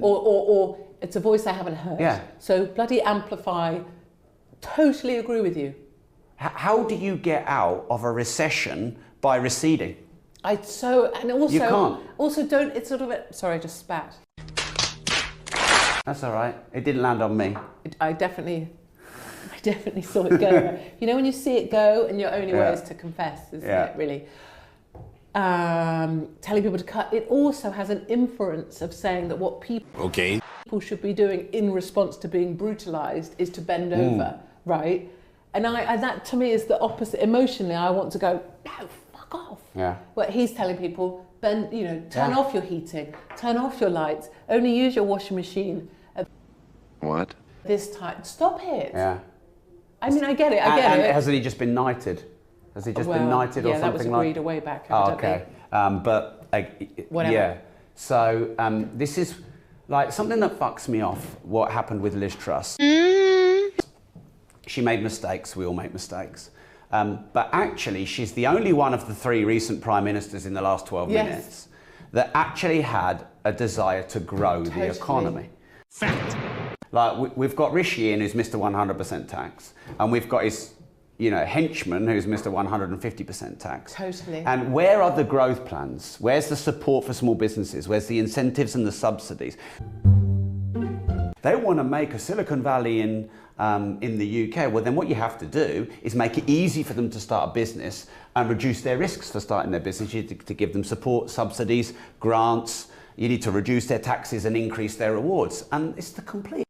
or it's a voice I haven't heard. Yeah. So bloody amplify. Totally agree with you. How do you get out of a recession by receding? You can't. Also, don't. It's sort of sorry, I just spat. That's all right. It didn't land on me. I definitely saw it go. You know when you see it go, and your only way is to confess, isn't it? Really. Telling people to cut. It also has an inference of saying that what people should be doing in response to being brutalised is to bend over, right? And that to me is the opposite. Emotionally, I want to go, no, fuck off. Yeah. But he's telling people, turn off your heating, turn off your lights, only use your washing machine. What? This time, stop it. Yeah. I mean, I get it. And hasn't he just been knighted? Has he just been knighted or something like that? Yeah, that was agreed a way back. Oh, okay. Whatever. Yeah. So this is like something that fucks me off. What happened with Liz Truss? She made mistakes. We all make mistakes. But actually, she's the only one of the 3 recent prime ministers in the last 12 minutes that actually had a desire to grow the economy. Fact. Like we've got Rishi in, who's Mr. 100% tax, and we've got his, henchman, who's Mr. 150% tax. Totally. And where are the growth plans? Where's the support for small businesses? Where's the incentives and the subsidies? They want to make a Silicon Valley in the UK. Well, then what you have to do is make it easy for them to start a business and reduce their risks for starting their business. You need to give them support, subsidies, grants. You need to reduce their taxes and increase their rewards. And it's the complete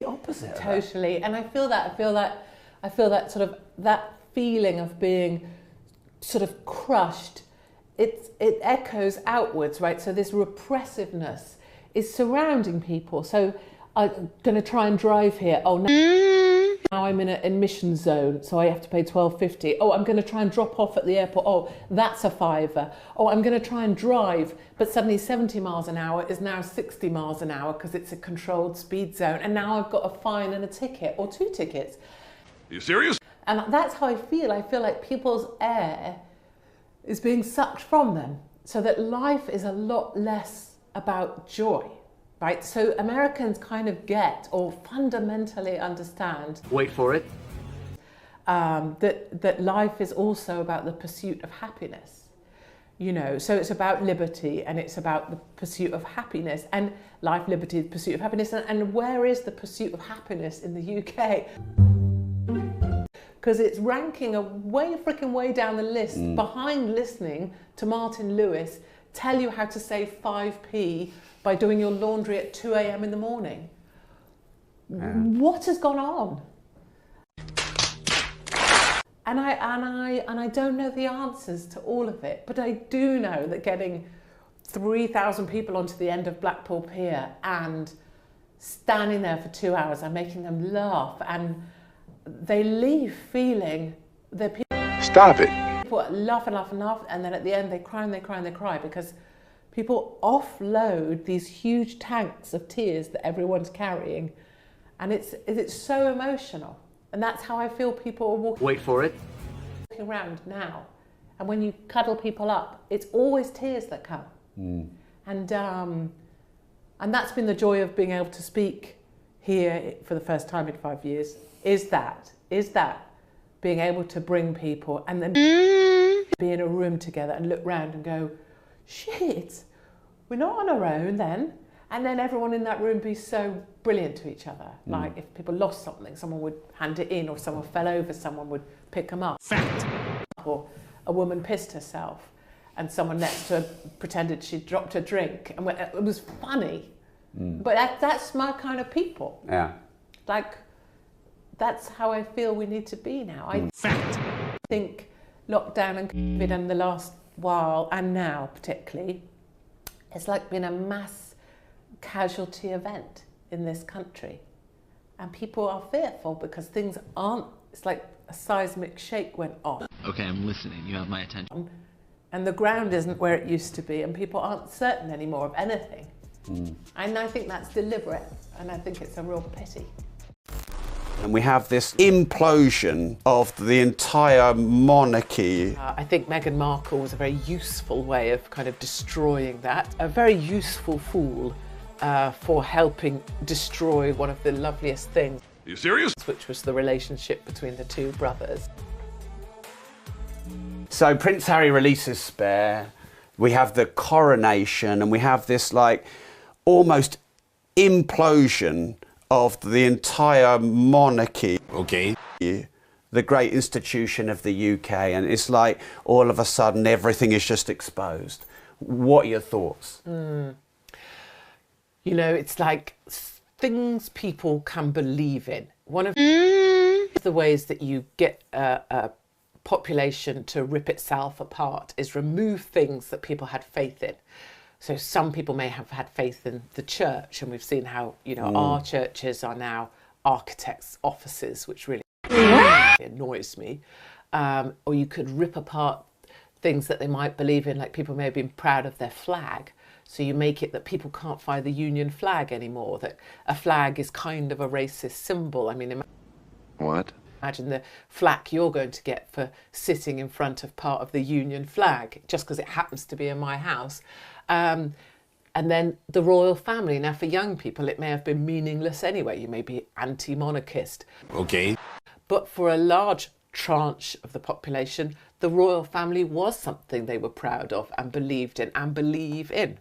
opposite. Totally. And I feel that sort of that feeling of being sort of crushed. It echoes outwards, right? So this repressiveness is surrounding people. So I'm going to try and drive here. Oh, now I'm in an emission zone, so I have to pay $12.50. Oh, I'm going to try and drop off at the airport. Oh, that's a £5. Oh, I'm going to try and drive, but suddenly 70 miles an hour is now 60 miles an hour because it's a controlled speed zone. And now I've got a fine and a ticket or 2 tickets. Are you serious? And that's how I feel. I feel like people's air is being sucked from them, so that life is a lot less about joy. Right, so Americans kind of get or fundamentally understand. Wait for it. That life is also about the pursuit of happiness. So it's about liberty and it's about the pursuit of happiness and life, liberty, the pursuit of happiness. And where is the pursuit of happiness in the UK? Because it's ranking way down the list behind listening to Martin Lewis tell you how to save 5p by doing your laundry at 2 a.m. in the morning. What has gone on? And I don't know the answers to all of it, but I do know that getting 3,000 people onto the end of Blackpool Pier and standing there for 2 hours and making them laugh, and they leave feeling they're people. Stop it. People laugh and laugh and laugh, and then at the end they cry and they cry and they cry because people offload these huge tanks of tears that everyone's carrying, and it's so emotional. And that's how I feel people are walking. Wait for it. Walking around now, and when you cuddle people up, it's always tears that come. And that's been the joy of being able to speak here for the first time in 5 years. Is that being able to bring people and then be in a room together and look round and go, shit, we're not on our own then. And then everyone in that room be so brilliant to each other. Like if people lost something, someone would hand it in, or someone fell over, someone would pick them up. Fact. Or a woman pissed herself and someone next to her pretended she dropped a drink, and it was funny. But that's my kind of people. Yeah. Like, that's how I feel we need to be now. I think lockdown and COVID in the last while, and now particularly, it's like been a mass casualty event in this country. And people are fearful because things aren't, it's like a seismic shake went off. Okay, I'm listening. You have my attention. And the ground isn't where it used to be, and people aren't certain anymore of anything. And I think that's deliberate, and I think it's a real pity. And we have this implosion of the entire monarchy. I think Meghan Markle was a very useful way of kind of destroying that. A very useful fool for helping destroy one of the loveliest things. Are you serious? Which was the relationship between the two brothers. So Prince Harry releases Spare. We have the coronation, and we have this like almost implosion of the entire monarchy. Okay. The great institution of the UK, and it's like all of a sudden everything is just exposed. What are your thoughts? You know, it's like things people can believe in. One of the ways that you get a population to rip itself apart is remove things that people had faith in. So some people may have had faith in the church, and we've seen how, you know, our churches are now architects' offices, which really annoys me. Or you could rip apart things that they might believe in, like people may have been proud of their flag. So you make it that people can't fly the Union flag anymore, that a flag is kind of a racist symbol. I mean, What? imagine the flack you're going to get for sitting in front of part of the Union flag, just because it happens to be in my house. And then the royal family. Now, for young people, it may have been meaningless anyway. You may be anti-monarchist. Okay. But for a large tranche of the population, the royal family was something they were proud of and believed in and believe in,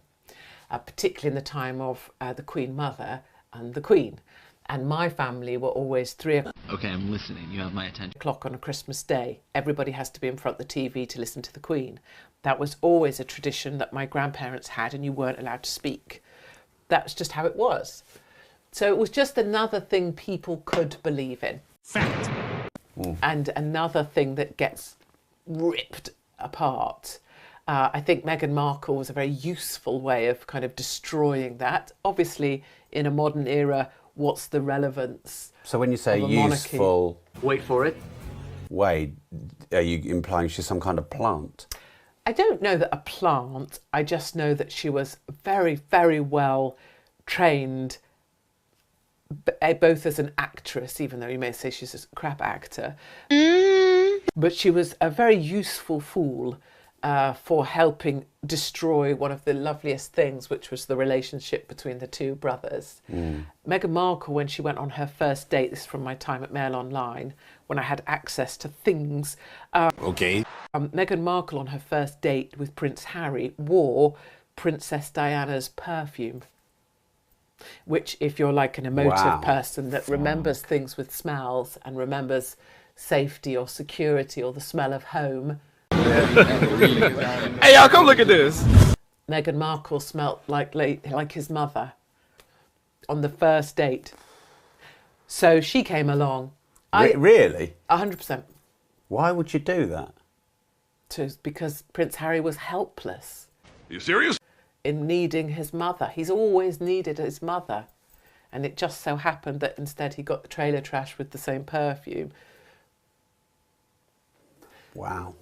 particularly in the time of the Queen Mother and the Queen. And my family were always 3 Okay, I'm listening. You have my attention. o'clock on a Christmas day. Everybody has to be in front of the TV to listen to the Queen. That was always a tradition that my grandparents had, and you weren't allowed to speak. That was just how it was. So it was just another thing people could believe in. Fact. And another thing that gets ripped apart. I think Meghan Markle was a very useful way of kind of destroying that. Obviously, in a modern era, what's the relevance? So when you say of a monarchy? useful Wait for it. way, are you implying she's some kind of plant? I don't know that a plant. I just know that she was very, very well trained, both as an actress, even though you may say she's a crap actor, but she was a very useful fool for helping destroy one of the loveliest things, which was the relationship between the two brothers. Meghan Markle, when she went on her first date, this is from my time at Mail Online, when I had access to things. Okay. Meghan Markle, on her first date with Prince Harry, wore Princess Diana's perfume, which, if you're like an emotive person that remembers things with smells and remembers safety or security or the smell of home, Hey, y'all, come look at this. Meghan Markle smelt like his mother on the first date. So she came along. Really? 100%. Why would you do that? Because Prince Harry was helpless Are you serious? in needing his mother. He's always needed his mother. And it just so happened that instead he got the trailer trash with the same perfume. Wow.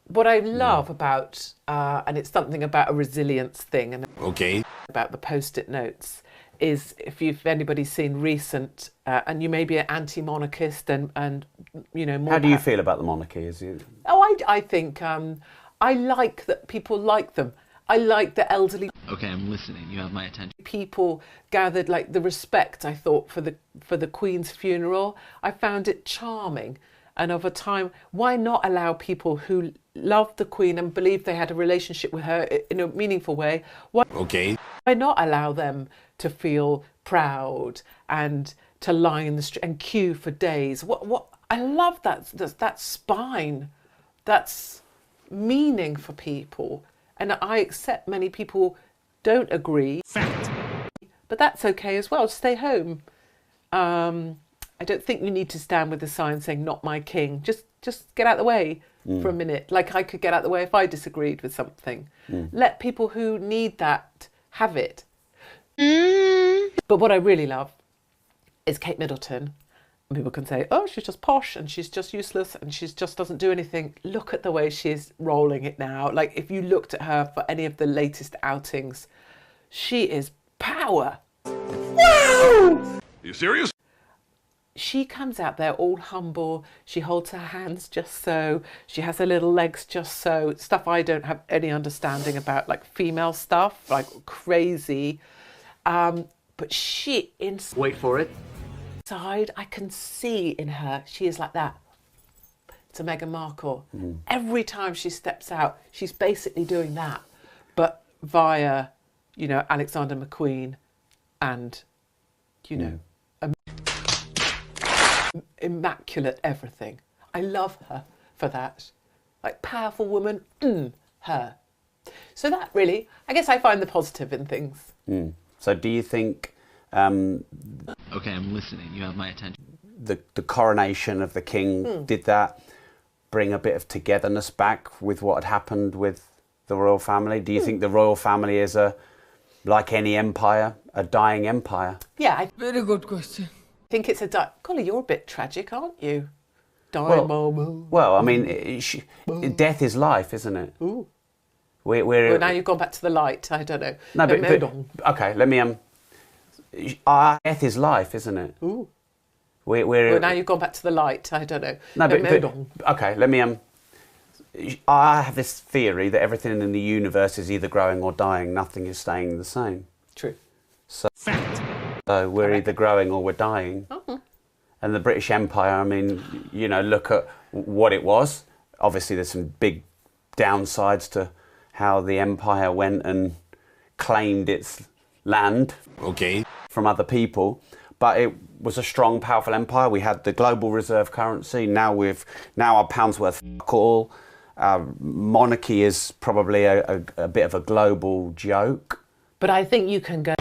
What I love about, and it's something about a resilience thing and Okay. about the Post-it notes, is if anybody's seen recent, and you may be an anti-monarchist and you know more. How do you feel about the monarchy? I think I like that people like them. I like the elderly Okay, I'm listening. You have my attention. people gathered, like the respect I thought for the Queen's funeral. I found it charming. And over time, why not allow people who loved the Queen and believed they had a relationship with her in a meaningful way, why not allow them to feel proud and to lie in the street and queue for days? What I love that spine, that's meaning for people. And I accept many people don't agree. Fact. But that's okay as well. Stay home. I don't think you need to stand with a sign saying "Not my king." Just get out of the way for a minute. Like I could get out of the way if I disagreed with something. Let people who need that have it. But what I really love is Kate Middleton. And people can say, "Oh, she's just posh and she's just useless and she just doesn't do anything." Look at the way she's rolling it now. Like if you looked at her for any of the latest outings, she is power. Woo! Are you serious? she comes out there all humble. She holds her hands just so. She has her little legs just so. Stuff I don't have any understanding about, like female stuff, like crazy. But she, Wait for it. inside, I can see in her, she is like that to Meghan Markle. Every time she steps out, she's basically doing that, but via, you know, Alexander McQueen and, you know, immaculate everything. I love her for that. Like, powerful woman, her. So that really, I guess I find the positive in things. So do you think Okay, I'm listening. You have my attention. the coronation of the king, did that bring a bit of togetherness back with what had happened with the royal family? Do you think the royal family is like any empire, a dying empire? Yeah. Very good question. I think it's golly, you're a bit tragic, aren't you? Dying mama. Well, I mean, death is life, isn't it? Ooh. We're Well, now you've gone back to the light. I don't know. no, but okay, let me death is life, isn't it? Ooh. Well, now you've gone back to the light. I don't know. no, but okay, let me I have this theory that everything in the universe is either growing or dying. Nothing is staying the same. True. So we're either growing or we're dying. And the British Empire, I mean, you know, look at what it was. Obviously, there's some big downsides to how the empire went and claimed its land from other people. But it was a strong, powerful empire. We had the global reserve currency. Now our pound's worth fuck all. Monarchy is probably a bit of a global joke. But I think you can go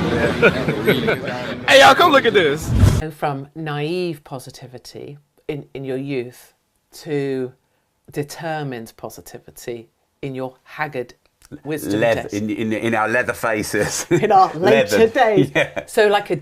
Hey, y'all, come look at this. from naive positivity in your youth to determined positivity in your haggard wisdom test. In our leather faces. In our later days. Yeah. So like a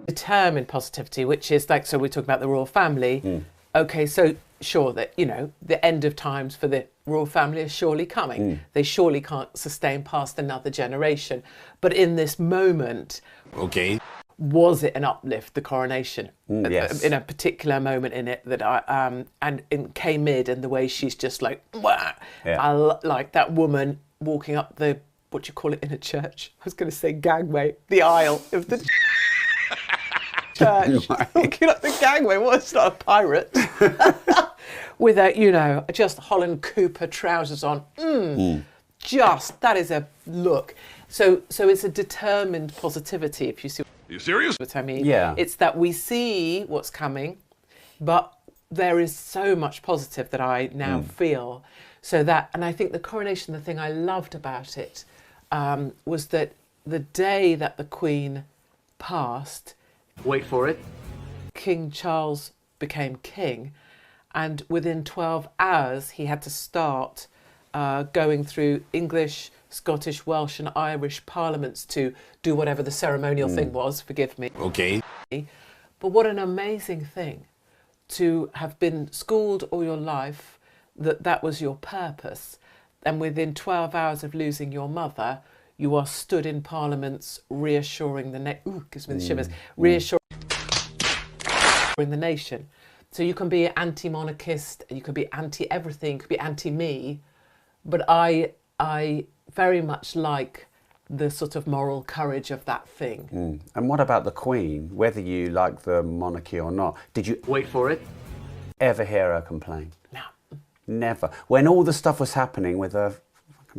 determined positivity, which is like, so we're talking about the royal family. Okay, so sure that, you know, the end of times for the royal family is surely coming. They surely can't sustain past another generation. But in this moment, was it an uplift, the coronation? Yes. In a particular moment in it that and in Kay Mid and the way she's just like, wah, like that woman walking up the, what do you call it in a church? I was going to say gangway, the aisle of the church. Walking up the gangway, well, it's not a pirate. With a, you know, just Holland Cooper trousers on. Just, that is a look. So it's a determined positivity, if you see Are you serious? what I mean. Yeah. It's that we see what's coming, but there is so much positive that I now feel. So that, and I think the coronation, the thing I loved about it was that the day that the Queen passed, Wait for it. King Charles became king, and within 12 hours he had to start going through English, Scottish, Welsh and Irish parliaments to do whatever the ceremonial thing was, forgive me. But what an amazing thing to have been schooled all your life that was your purpose, and within 12 hours of losing your mother, you are stood in parliaments reassuring the gives me the shivers, reassuring the nation. So you can be anti-monarchist, you could be anti-everything, you could be anti-me, but I very much like the sort of moral courage of that thing. And what about the Queen? Whether you like the monarchy or not, did you Wait for it. ever hear her complain? No. Never. When all the stuff was happening with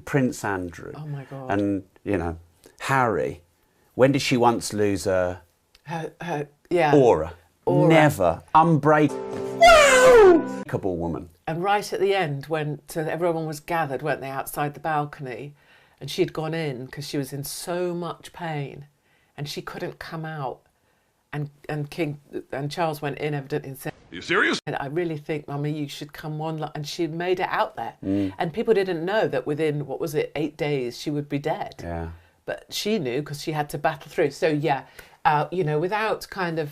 Prince Andrew, Oh my God. and you know Harry, when did she once lose her Yeah. aura? Never. Unbreakable woman. And right at the end, when everyone was gathered, weren't they, outside the balcony, and she'd gone in because she was in so much pain, and she couldn't come out, and Charles went in evidently and said, Are you serious? I really think, Mummy, you should come on. And she'd made it out there. And people didn't know that within, 8 days, she would be dead. Yeah. But she knew because she had to battle through. So, yeah, you know, without kind of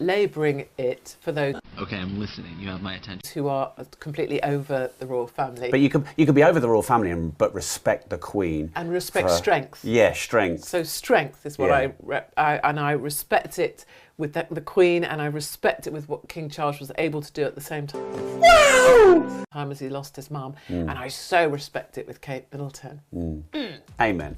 labouring it for those Okay, I'm listening. You have my attention. who are completely over the royal family. But you could be over the royal family but respect the Queen And respect for- strength. Yeah, strength. So strength is what Yeah. I respect it with the Queen, and I respect it with what King Charles was able to do at the same time. Time as he lost his mum, and I so respect it with Kate Middleton. Amen.